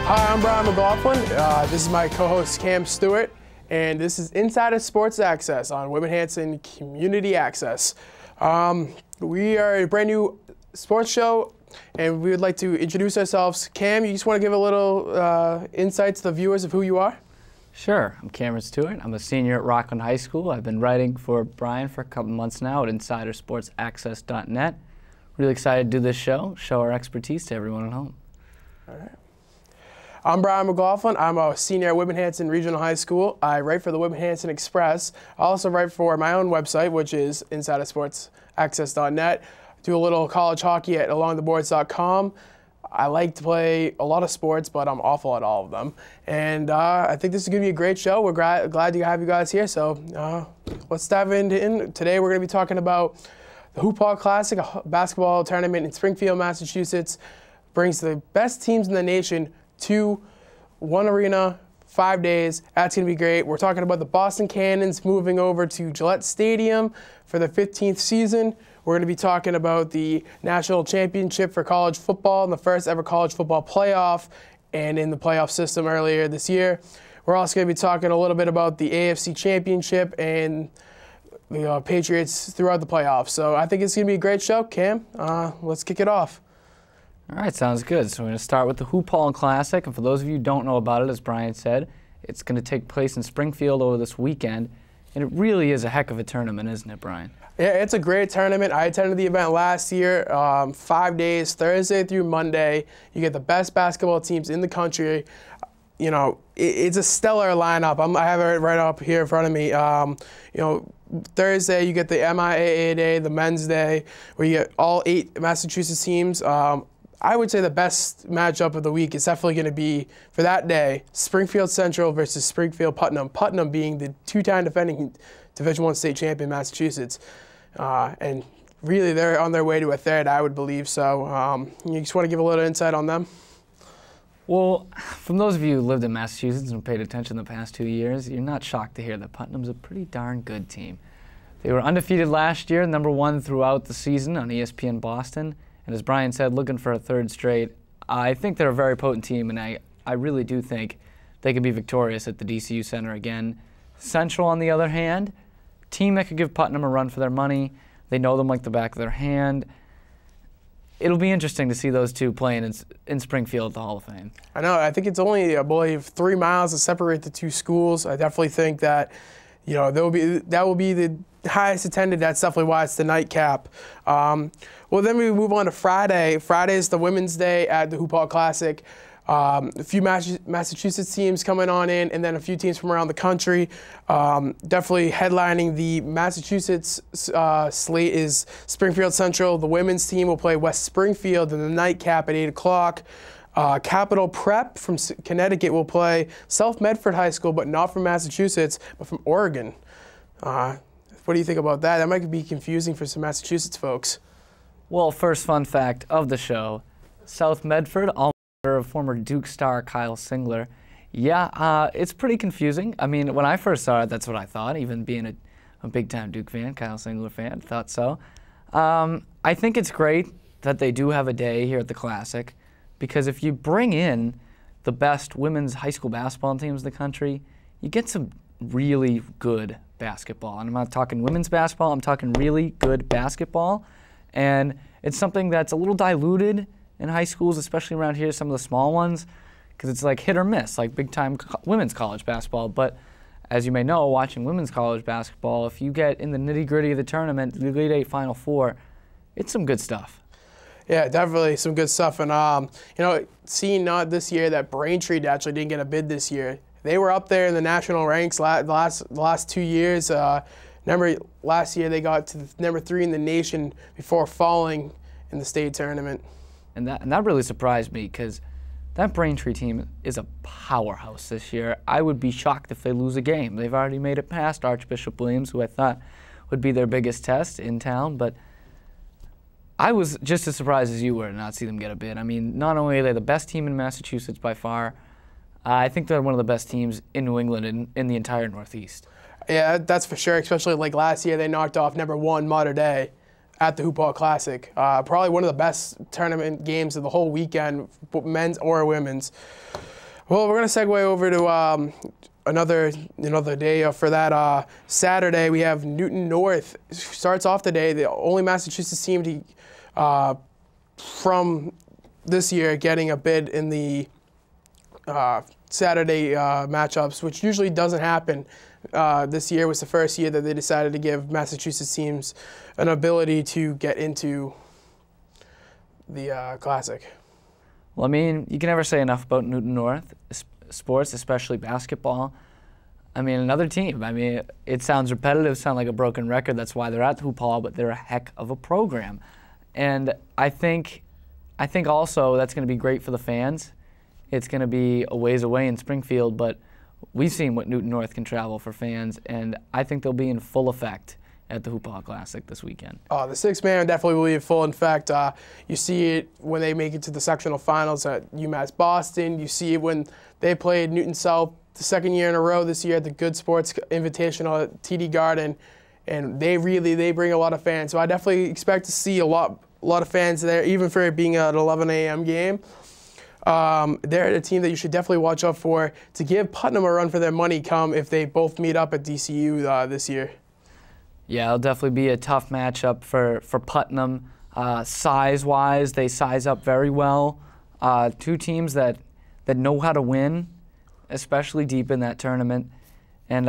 Hi, I'm Brian McLoughlin. This is my co-host Cam Stuart, and this is Insider Sports Access on Women Hanson Community Access. We are a brand new sports show, and we would like to introduce ourselves. Cam, you just want to give a little insight to the viewers of who you are? Sure. I'm Cameron Stuart. I'm a senior at Rockland High School. I've been writing for Brian for a couple months now at InsiderSportsAccess.net. Really excited to do this show our expertise to everyone at home. All right. I'm Brian McLoughlin. I'm a senior at Women Hanson Regional High School. I write for the Women Hanson Express. I also write for my own website, which is InsiderSportsAccess.net. Do a little college hockey at alongtheboards.com. I like to play a lot of sports, but I'm awful at all of them. And I think this is going to be a great show. We're glad to have you guys here. So let's dive in. Today we're going to be talking about the Hoop Hall Classic, a basketball tournament in Springfield, Massachusetts. Brings the best teams in the nation to one arena, 5 days. That's going to be great. We're talking about the Boston Cannons moving over to Gillette Stadium for the 15th season. We're going to be talking about the national championship for college football and the first ever college football playoff and in the playoff system earlier this year. We're also going to be talking a little bit about the AFC championship and the Patriots throughout the playoffs. So I think it's going to be a great show. Cam, let's kick it off. All right, sounds good. So we're going to start with the Hoop Hall Classic. And for those of you who don't know about it, as Brian said, it's going to take place in Springfield over this weekend. And it really is a heck of a tournament, isn't it, Brian? Yeah, it's a great tournament. I attended the event last year, 5 days, Thursday through Monday. You get the best basketball teams in the country. You know, it's a stellar lineup. I have it right up here in front of me. You know, Thursday you get the MIAA Day, the Men's Day, where you get all 8 Massachusetts teams. I would say the best matchup of the week is definitely going to be, for that day, Springfield Central versus Springfield Putnam. Putnam being the 2-time defending Division I state champion Massachusetts. And really they're on their way to a third, I would believe. So you just want to give a little insight on them? Well, from those of you who lived in Massachusetts and paid attention the past 2 years, you're not shocked to hear that Putnam's a pretty darn good team. They were undefeated last year, #1 throughout the season on ESPN Boston. And as Brian said, looking for a third straight. I think they're a very potent team, and I really do think they could be victorious at the DCU Center again. Central, on the other hand, team that could give Putnam a run for their money. They know them like the back of their hand. It'll be interesting to see those two playing in Springfield at the Hall of Fame. I know. I think it's only, I believe, 3 miles to separate the two schools. I definitely think that, you know, that will be the highest attended. That's definitely why it's the nightcap. Well, then we move on to Friday. Friday is the Women's Day at the Hoop Hall Classic. A few Massachusetts teams coming on in, and then a few teams from around the country. Definitely headlining the Massachusetts slate is Springfield Central. The women's team will play West Springfield in the nightcap at 8 o'clock. Capital Prep from Connecticut will play South Medford High School, but not from Massachusetts, but from Oregon. What do you think about that? That might be confusing for some Massachusetts folks. Well, first fun fact of the show, South Medford, alma mater of former Duke star Kyle Singler. Yeah, it's pretty confusing. I mean, when I first saw it, that's what I thought, even being a big-time Duke fan, Kyle Singler fan, thought so. I think it's great that they do have a day here at the Classic, because if you bring in the best women's high school basketball teams in the country, you get some really good basketball. And I'm not talking women's basketball, I'm talking really good basketball. And it's something that's a little diluted in high schools, especially around here, some of the small ones, because it's like hit or miss, like big-time women's college basketball. But as you may know, watching women's college basketball, if you get in the nitty-gritty of the tournament, the Elite Eight, Final Four, it's some good stuff. Yeah, definitely some good stuff. And, you know, seeing this year that Braintree actually didn't get a bid this year. They were up there in the national ranks the last 2 years. Remember, last year they got to #3 in the nation before falling in the state tournament. And that really surprised me, because that Braintree team is a powerhouse this year. I would be shocked if they lose a game. They've already made it past Archbishop Williams, who I thought would be their biggest test in town. But I was just as surprised as you were to not see them get a bid. I mean, not only are they the best team in Massachusetts by far, I think they're one of the best teams in New England in the entire Northeast. Yeah, that's for sure, especially like last year they knocked off #1 Mater Dei at the Hoop Hall Classic. Probably one of the best tournament games of the whole weekend, men's or women's. Well, we're going to segue over to another day for that Saturday. We have Newton North. Starts off the day, the only Massachusetts team to, from this year getting a bid in the Saturday matchups, which usually doesn't happen. This year was the first year that they decided to give Massachusetts teams an ability to get into the Classic. Well, I mean, you can never say enough about Newton North sports, especially basketball. I mean, another team. I mean, it sounds repetitive, sound like a broken record. That's why they're at the Hoop Hall, but they're a heck of a program. And I think also that's going to be great for the fans. It's going to be a ways away in Springfield, but we've seen what Newton North can travel for fans, and I think they'll be in full effect at the Hoop Hall Classic this weekend. The six-man definitely will be in full effect. You see it when they make it to the sectional finals at UMass Boston. You see it when they played Newton South the second year in a row this year at the Good Sports Invitational at TD Garden, and they bring a lot of fans. So I definitely expect to see a lot of fans there, even for it being an 11 a.m. game. They're a team that you should definitely watch out for to give Putnam a run for their money come if they both meet up at DCU this year. Yeah, it'll definitely be a tough matchup for Putnam. Size-wise, they size up very well. Two teams that know how to win, especially deep in that tournament. And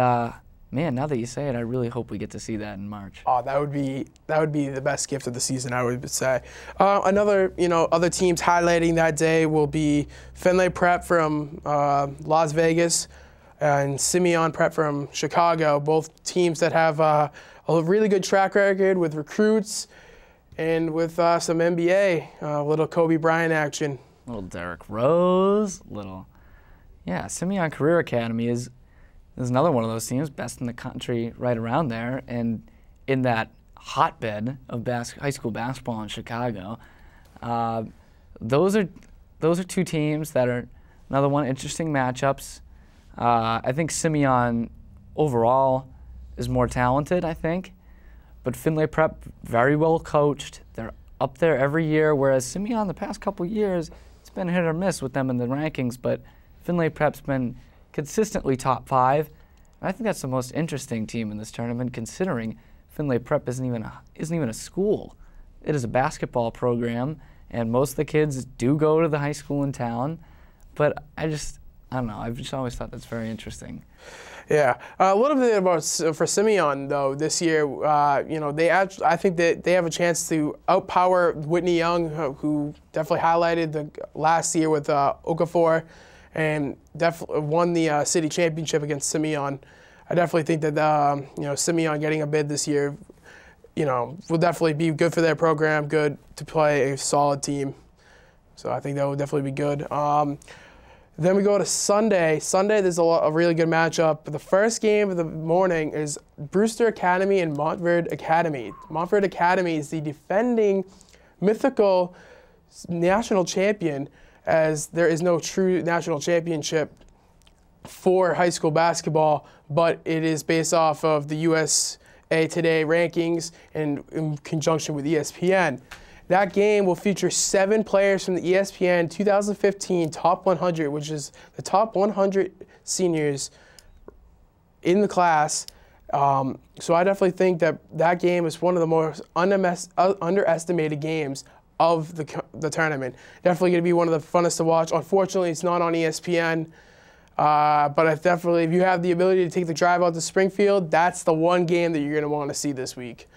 man, now that you say it, I really hope we get to see that in March. That would be the best gift of the season, I would say. Other teams highlighting that day will be Findlay Prep from Las Vegas and Simeon Prep from Chicago. Both teams that have a really good track record with recruits and with some NBA, little Kobe Bryant action. Little Derrick Rose, Simeon Career Academy is another one of those teams, best in the country right around there, and in that hotbed of high school basketball in Chicago. Those are two teams that are another one interesting matchups. I think Simeon overall is more talented, I think, but Findlay Prep very well coached. They're up there every year, whereas Simeon the past couple years, it's been hit or miss with them in the rankings, but Findlay Prep's been consistently top 5. And I think that's the most interesting team in this tournament, considering Findlay Prep isn't even a school. It is a basketball program, and most of the kids do go to the high school in town. But I don't know. I've just always thought that's very interesting. Yeah, a little bit about for Simeon though this year. I think that they have a chance to outpower Whitney Young, who definitely highlighted the last year with Okafor, and definitely won the city championship against Simeon. I definitely think that Simeon getting a bid this year, will definitely be good for their program, good to play a solid team. So I think that will definitely be good. Then we go to Sunday. Sunday, there's a really good matchup. The first game of the morning is Brewster Academy and Montverde Academy. Montverde Academy is the defending mythical national champion, as there is no true national championship for high school basketball, but it is based off of the USA Today rankings and in conjunction with ESPN. That game will feature 7 players from the ESPN 2015 Top 100, which is the top 100 seniors in the class. So I definitely think that game is one of the most underestimated games of the tournament. Definitely going to be one of the funnest to watch. Unfortunately, it's not on ESPN. But if you have the ability to take the drive out to Springfield, that's the one game that you're going to want to see this week.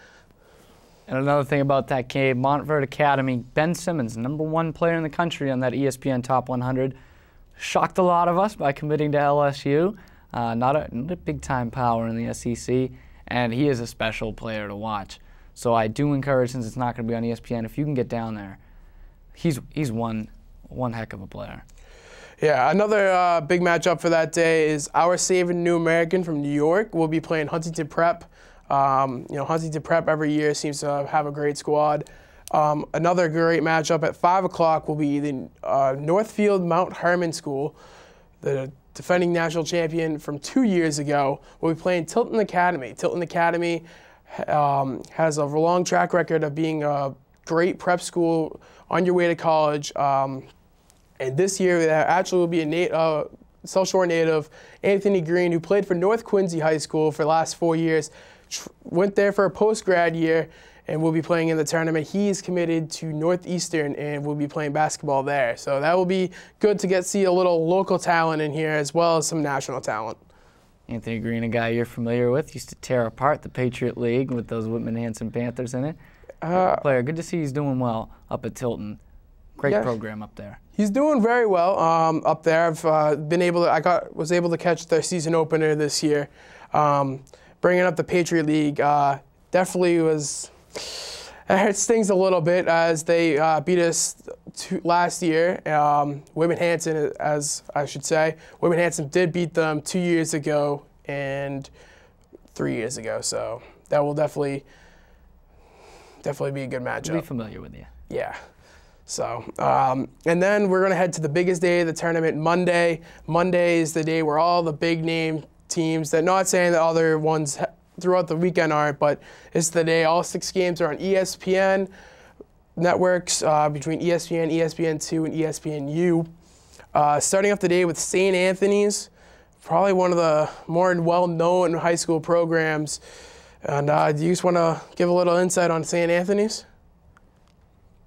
And another thing about that game, Montverde Academy, Ben Simmons, #1 player in the country on that ESPN Top 100, shocked a lot of us by committing to LSU. Not a big-time power in the SEC, and he is a special player to watch. So I do encourage, since it's not going to be on ESPN, if you can get down there, he's one heck of a player. Yeah, another big matchup for that day is Our Saving New American from New York. We'll be playing Huntington Prep. Huntington Prep every year seems to have a great squad. Another great matchup at 5 o'clock will be the Northfield Mount Herman School, the defending national champion from 2 years ago. We'll be playing Tilton Academy. Tilton Academy has a long track record of being a great prep school on your way to college. And this year, there actually will be a South Shore native, Anthony Green, who played for North Quincy High School for the last 4 years, went there for a post-grad year, and will be playing in the tournament. He's committed to Northeastern and will be playing basketball there. So that will be good to see a little local talent in here as well as some national talent. Anthony Green, a guy you're familiar with, used to tear apart the Patriot League with those Whitman-Hanson Panthers in it. Player, good to see he's doing well up at Tilton. Great program up there. He's doing very well up there. I've been able to, was able to catch their season opener this year. Bringing up the Patriot League definitely was, it stings a little bit as they beat us last year. Whitman-Hanson, as I should say. Whitman-Hanson did beat them 2 years ago and 3 years ago, so that will definitely be a good matchup. I'll be familiar with you. Yeah. So, and then we're going to head to the biggest day of the tournament, Monday. Monday is the day where all the big name teams, that not saying that other ones throughout the weekend aren't, but it's the day all 6 games are on ESPN networks between ESPN, ESPN2, and ESPNU. Starting off the day with St. Anthony's, probably one of the more well-known high school programs. And do you just want to give a little insight on St. Anthony's?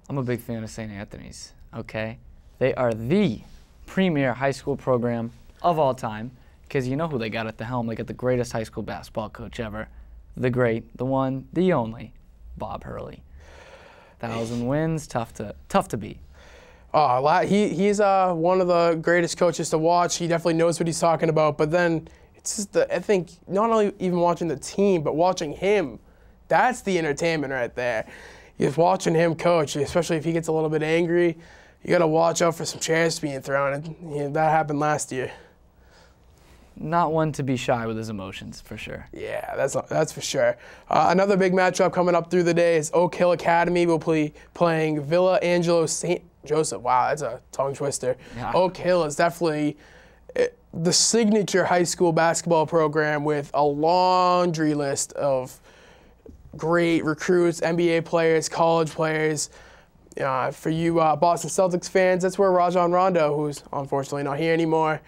I'm a big fan of St. Anthony's, okay? They are the premier high school program of all time because you know who they got at the helm. They got the greatest high school basketball coach ever, the great, the one, the only, Bob Hurley. 1,000 wins, tough to beat. He's one of the greatest coaches to watch. He definitely knows what he's talking about, but then it's just I think not only even watching the team, but watching him, that's the entertainment right there. Just watching him coach, especially if he gets a little bit angry, you got to watch out for some chairs being thrown. That happened last year. Not one to be shy with his emotions, for sure. Yeah, that's for sure. Another big matchup coming up through the day is Oak Hill Academy will playing Villa Angelo St. Joseph. Wow, that's a tongue twister. Yeah. Oak Hill is definitely the signature high school basketball program with a laundry list of great recruits, NBA players, college players. For you Boston Celtics fans, that's where Rajon Rondo, who's unfortunately not here anymore,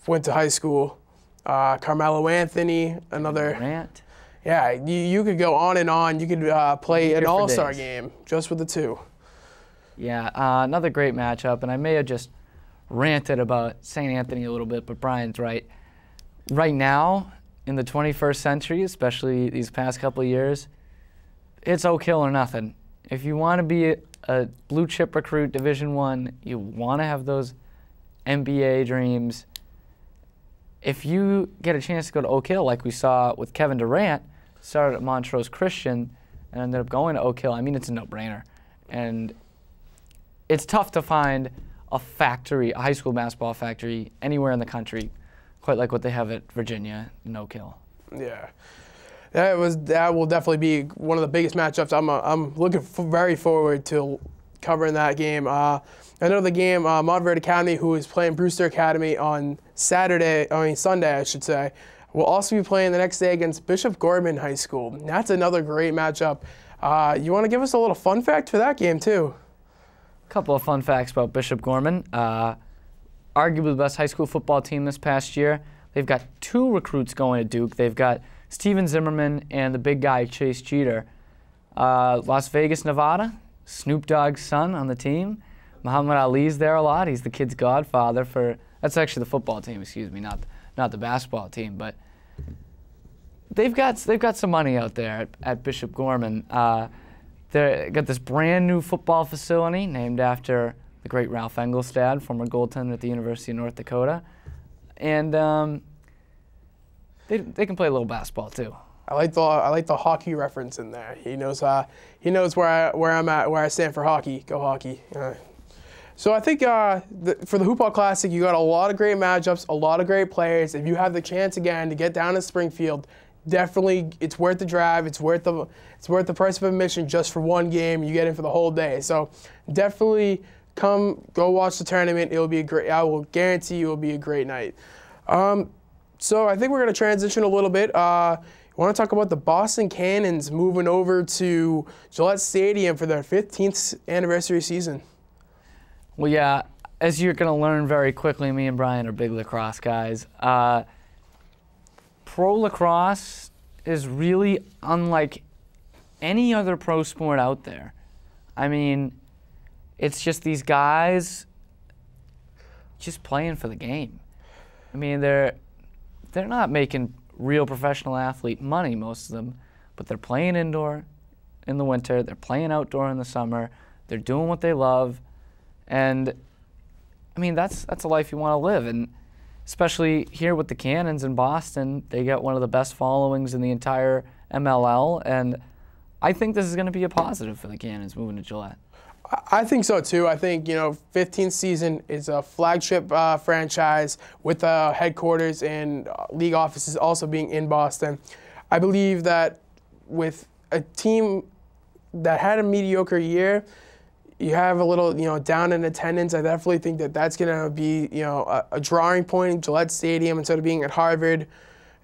went to high school. Carmelo Anthony, another. Durant. Yeah, you could go on and on. You could play an all-star game just with the two. Yeah, another great matchup, and I may have just ranted about St. Anthony a little bit, but Brian's right. Right now, in the 21st century, especially these past couple of years, it's Oak Hill or nothing. If you want to be a blue chip recruit, Division I, you want to have those NBA dreams. If you get a chance to go to Oak Hill, like we saw with Kevin Durant, started at Montrose Christian and ended up going to Oak Hill, I mean, it's a no-brainer. And it's tough to find a factory, a high school basketball factory, anywhere in the country, quite like what they have at Virginia and Oak Hill. Yeah, that will definitely be one of the biggest matchups. I'm looking very forward to covering that game. Another game, Montverde Academy, who is playing Brewster Academy on Sunday, I should say, will also be playing the next day against Bishop Gorman High School. That's another great matchup. You want to give us a little fun fact for that game too? A couple of fun facts about Bishop Gorman. Arguably the best high school football team this past year. They've got 2 recruits going to Duke. They've got Steven Zimmerman and the big guy, Chase Jeter. Las Vegas, Nevada, Snoop Dogg's son on the team. Muhammad Ali's there a lot. He's the kid's godfather for, that's actually the football team, excuse me, not the basketball team. But they've got some money out there at Bishop Gorman. They got this brand new football facility named after the great Ralph Engelstad, former goaltender at the University of North Dakota. And they can play a little basketball too. I like the hockey reference in there. He knows where I'm at, where I stand for hockey. Go hockey. So I think for the Hoop Ball Classic, you got a lot of great matchups, a lot of great players. If you have the chance again to get down to Springfield, definitely it's worth the drive. It's worth the price of admission just for one game. You get in for the whole day. So definitely go watch the tournament. It'll be I will guarantee you it'll be a great night. So I think we're going to transition a little bit. I want to talk about the Boston Cannons moving over to Gillette Stadium for their 15th anniversary season. Well, yeah, as you're going to learn very quickly, me and Brian are big lacrosse guys. Pro lacrosse is really unlike any other pro sport out there. I mean, it's just these guys just playing for the game. I mean, they're not making real professional athlete money, most of them, but they're playing indoor in the winter, they're playing outdoor in the summer, they're doing what they love, and I mean, that's a life you want to live. And especially here with the Cannons in Boston, they get one of the best followings in the entire MLL, and I think this is going to be a positive for the Cannons moving to Gillette. I think so too. I think 15th season is a flagship franchise with headquarters and league offices also being in Boston. I believe that with a team that had a mediocre year, you have a little down in attendance. I definitely think that that's going to be a drawing point in Gillette Stadium instead of being at Harvard.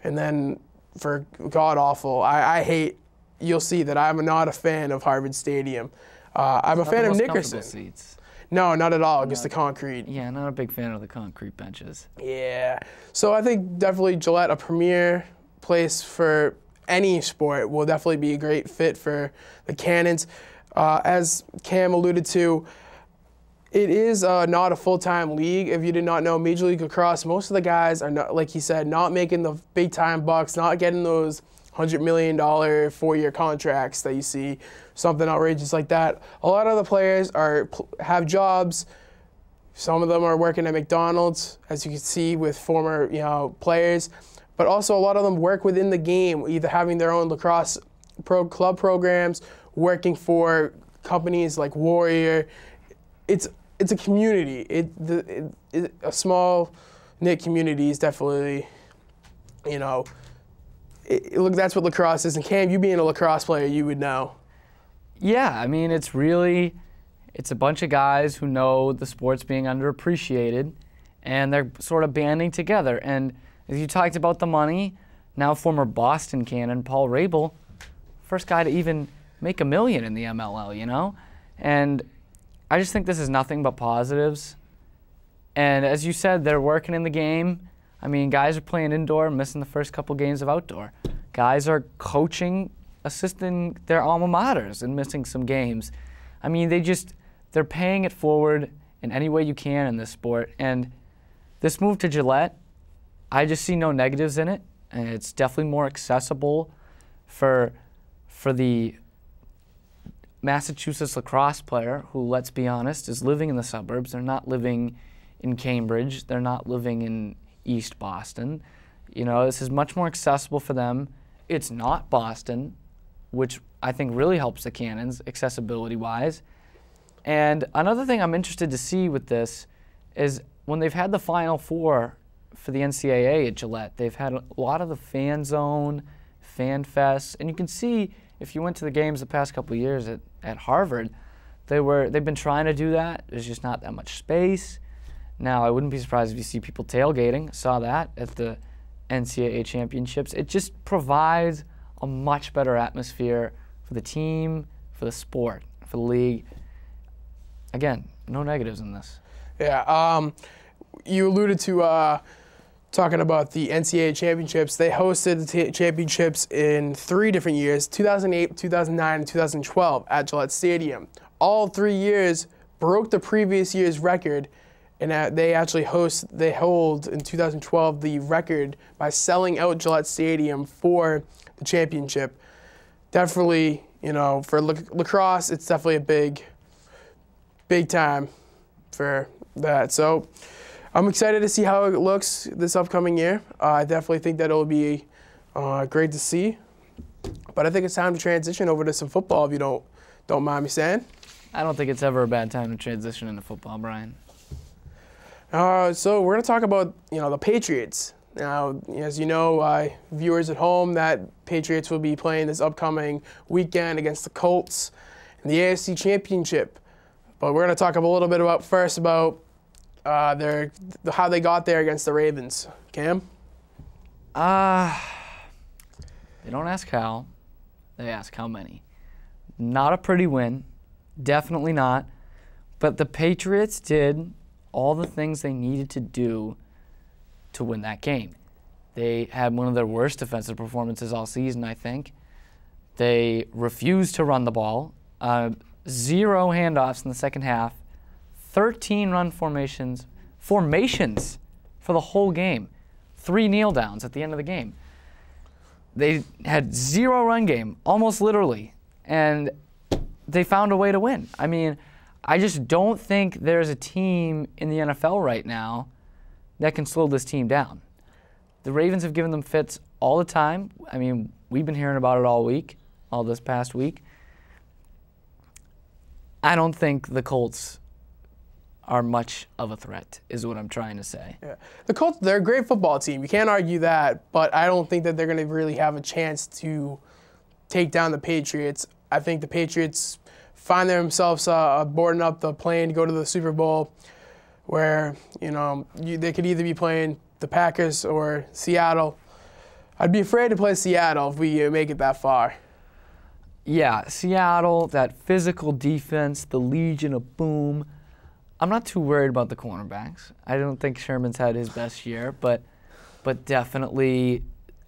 And then for god awful, I hate. You'll see that I'm not a fan of Harvard Stadium. I'm a fan of Nickerson. Seats. No, not at all. Just the concrete. Yeah, not a big fan of the concrete benches. Yeah. So I think definitely Gillette, a premier place for any sport, will definitely be a great fit for the Cannons. As Cam alluded to, it is not a full-time league. If you did not know, Major League Lacrosse, most of the guys are, not, like he said, not making the big-time bucks, not getting those $100 million 4-year contracts that you see, something outrageous like that. A lot of the players have jobs. Some of them are working at McDonald's, as you can see with former players. But also a lot of them work within the game, either having their own lacrosse club programs, working for companies like Warrior. It's a community. A small knit community is definitely, look, that's what lacrosse is. And Cam, you being a lacrosse player, you would know. Yeah, I mean, it's a bunch of guys who know the sport's being underappreciated, and they're sort of banding together. And as you talked about the money, now former Boston Cannon, Paul Rabel, first guy to even make $1 million in the MLL, And I just think this is nothing but positives. And as you said, they're working in the game. I mean, guys are playing indoor, missing the first couple games of outdoor. Guys are coaching, assisting their alma maters and missing some games. I mean, they're paying it forward in any way you can in this sport. And this move to Gillette, I just see no negatives in it. And it's definitely more accessible for the Massachusetts lacrosse player who, let's be honest, is living in the suburbs. They're not living in Cambridge. They're not living in East Boston. This is much more accessible for them. It's not Boston, which I think really helps the Cannons accessibility-wise. And another thing I'm interested to see with this is when they've had the Final Four for the NCAA at Gillette, they've had a lot of the fan zone, fan fests, and you can see if you went to the games the past couple of years at Harvard, they've been trying to do that. There's just not that much space. Now, I wouldn't be surprised if you see people tailgating. Saw that at the NCAA championships. It just provides a much better atmosphere for the team, for the sport, for the league. Again, no negatives in this. Yeah, you alluded to talking about the NCAA championships. They hosted the championships in 3 different years, 2008, 2009, and 2012 at Gillette Stadium. All 3 years broke the previous year's record, and they hold in 2012 the record by selling out Gillette Stadium for the championship. Definitely, for lacrosse, it's definitely a big time for that. So I'm excited to see how it looks this upcoming year. I definitely think that it'll be great to see. But I think it's time to transition over to some football, if you don't mind me saying. I don't think it's ever a bad time to transition into football, Brian. So we're going to talk about the Patriots. Now, as you know, viewers at home, that Patriots will be playing this upcoming weekend against the Colts in the AFC Championship. But we're going to talk a little bit about how they got there against the Ravens. Cam? They don't ask how, they ask how many. Not a pretty win, definitely not. But the Patriots did all the things they needed to do to win that game. They had one of their worst defensive performances all season, I think. They refused to run the ball. 0 handoffs in the second half. 13 run formations for the whole game. 3 kneel downs at the end of the game. They had 0 run game, almost literally, and they found a way to win. I mean, I just don't think there's a team in the NFL right now that can slow this team down. The Ravens have given them fits all the time. I mean, we've been hearing about it all this past week. I don't think the Colts are much of a threat, is what I'm trying to say. Yeah. The Colts, they're a great football team. You can't argue that, but I don't think that they're going to really have a chance to take down the Patriots. I think the Patriots find themselves boarding up the plane to go to the Super Bowl, where they could either be playing the Packers or Seattle. I'd be afraid to play Seattle if we make it that far. Yeah, Seattle, that physical defense, the Legion of Boom. I'm not too worried about the cornerbacks. I don't think Sherman's had his best year, but definitely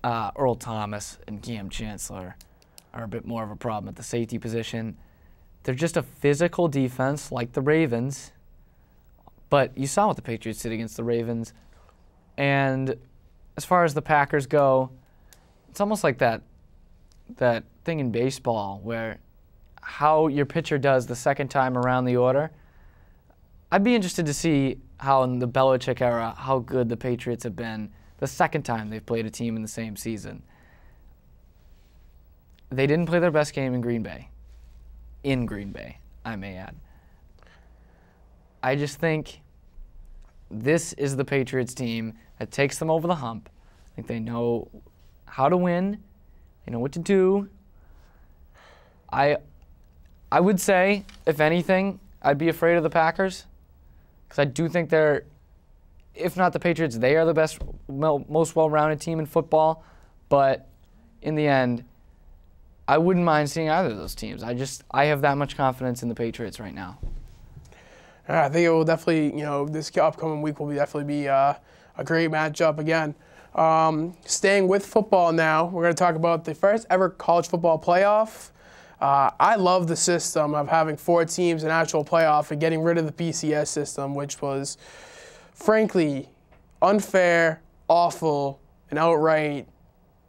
Earl Thomas and Cam Chancellor are a bit more of a problem at the safety position. They're just a physical defense like the Ravens, but you saw what the Patriots did against the Ravens. And as far as the Packers go, it's almost like that thing in baseball where how your pitcher does the second time around the order. I'd be interested to see how in the Belichick era, how good the Patriots have been the second time they've played a team in the same season. They didn't play their best game in Green Bay. In Green Bay, I may add. I just think this is the Patriots team that takes them over the hump. I think they know how to win. They know what to do. I would say, if anything, I'd be afraid of the Packers, because I do think they're, if not the Patriots, they are the best, most well-rounded team in football. But in the end, I wouldn't mind seeing either of those teams. I have that much confidence in the Patriots right now. I think it will definitely, this upcoming week will definitely be a great matchup again. Staying with football now, we're going to talk about the first ever college football playoff. I love the system of having 4 teams in actual playoff and getting rid of the BCS system, which was, frankly, unfair, awful, and outright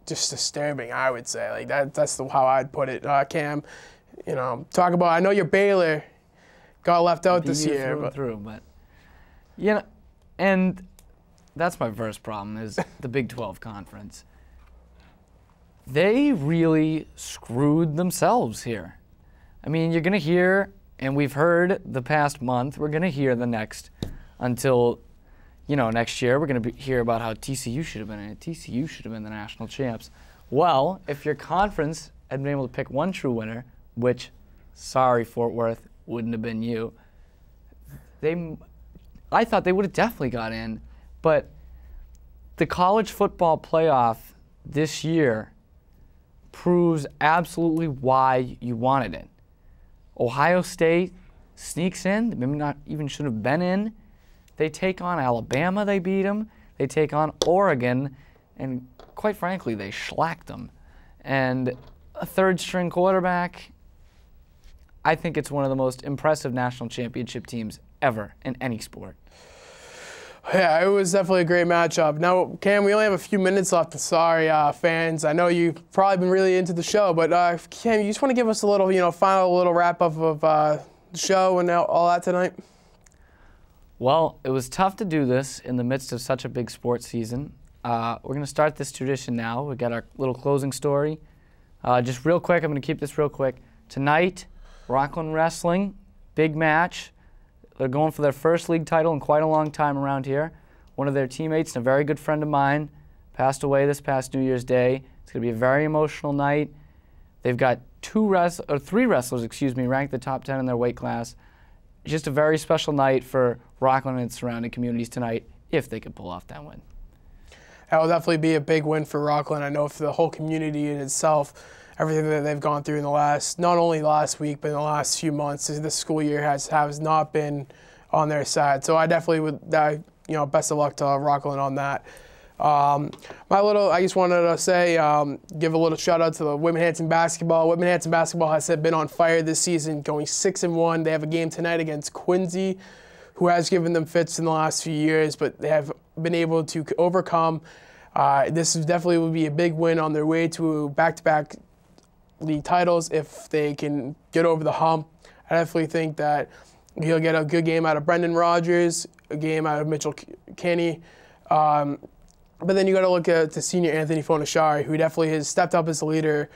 just disturbing, I would say. Like that's how I'd put it. Cam, talk about, I know your Baylor got left out this year. But and that's my first problem is the Big 12 conference. They really screwed themselves here. I mean, you're going to hear, and we've heard the past month, we're going to hear the next until, next year, we're going to hear about how TCU should have been in it. TCU should have been the national champs. Well, if your conference had been able to pick one true winner, which, sorry, Fort Worth, wouldn't have been you, I thought they would have definitely got in. But the college football playoff this year proves absolutely why you wanted it. Ohio State sneaks in, maybe not even should have been in. They take on Alabama, they beat them. They take on Oregon, and quite frankly, they shellacked them. And a third-string quarterback, I think it's one of the most impressive national championship teams ever in any sport. Yeah, it was definitely a great matchup. Now, Cam, we only have a few minutes left. Sorry, fans. I know you've probably been really into the show, but Cam, you just want to give us a little, final little wrap-up of the show and all that tonight? Well, it was tough to do this in the midst of such a big sports season. We're going to start this tradition now. We got our little closing story. Just real quick, I'm going to keep this real quick. Tonight, Rockland Wrestling, big match. They're going for their first league title in quite a long time around here. One of their teammates and a very good friend of mine passed away this past New Year's Day. It's going to be a very emotional night. They've got 3 wrestlers, ranked the top 10 in their weight class. Just a very special night for Rockland and its surrounding communities tonight, if they could pull off that win. That will definitely be a big win for Rockland. I know for the whole community in itself, everything that they've gone through in the last, not only last week, but in the last few months. This school year has not been on their side. So I definitely would, best of luck to Rockland on that. I just wanted to say, give a little shout out to the Whitman-Hanson basketball. Whitman-Hanson basketball has been on fire this season, going 6-1. They have a game tonight against Quincy, who has given them fits in the last few years, but they have been able to overcome. This definitely would be a big win on their way to back-to-back league titles if they can get over the hump. I definitely think that you'll get a good game out of Brendan Rogers, a game out of Mitchell Kenny. But then you got to look at the senior Anthony Fonashari, who definitely has stepped up as a leader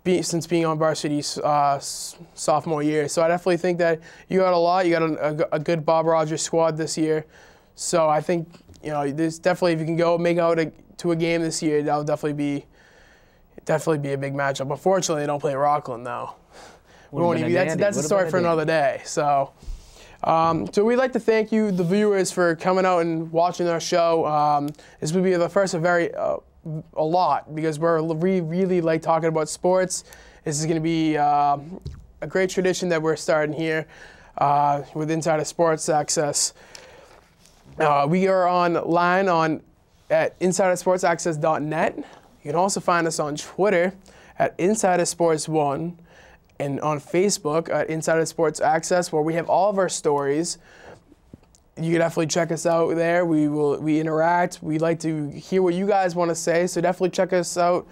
since being on varsity sophomore year. So I definitely think that you got a lot. You got a good Bob Rogers squad this year. So I think there's definitely, if you can go make out to a game this year, that'll definitely be a big matchup. Unfortunately, they don't play Rockland though. That's a story for another day. So we'd like to thank you, the viewers, for coming out and watching our show. This would be the first of a lot, because we really like talking about sports. This is going to be a great tradition that we're starting here with Insider Sports Access. We are online at insidersportsaccess.net. You can also find us on Twitter at InsiderSports1 and on Facebook at Insider Sports Access, where we have all of our stories. You can definitely check us out there. We interact. We like to hear what you guys want to say, so definitely check us out.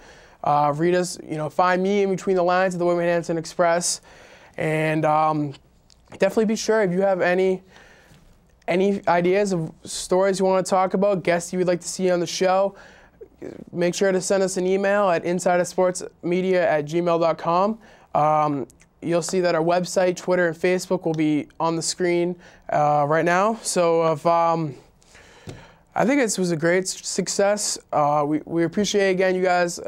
Read us. Find me in between the lines of the Whitman-Hanson Express, and definitely be sure, if you have any ideas of stories you want to talk about, guests you would like to see on the show, make sure to send us an email at insidersportsmedia@gmail.com. You'll see that our website, Twitter, and Facebook will be on the screen right now. So I think this was a great success. We appreciate, again, you guys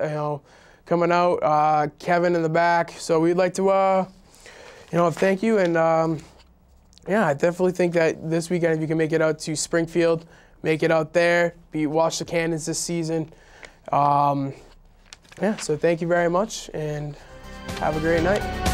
coming out, Kevin in the back. So we'd like to thank you, and I definitely think that this weekend, if you can make it out to Springfield, make it out there, watch the Cannons this season. So thank you very much, and have a great night.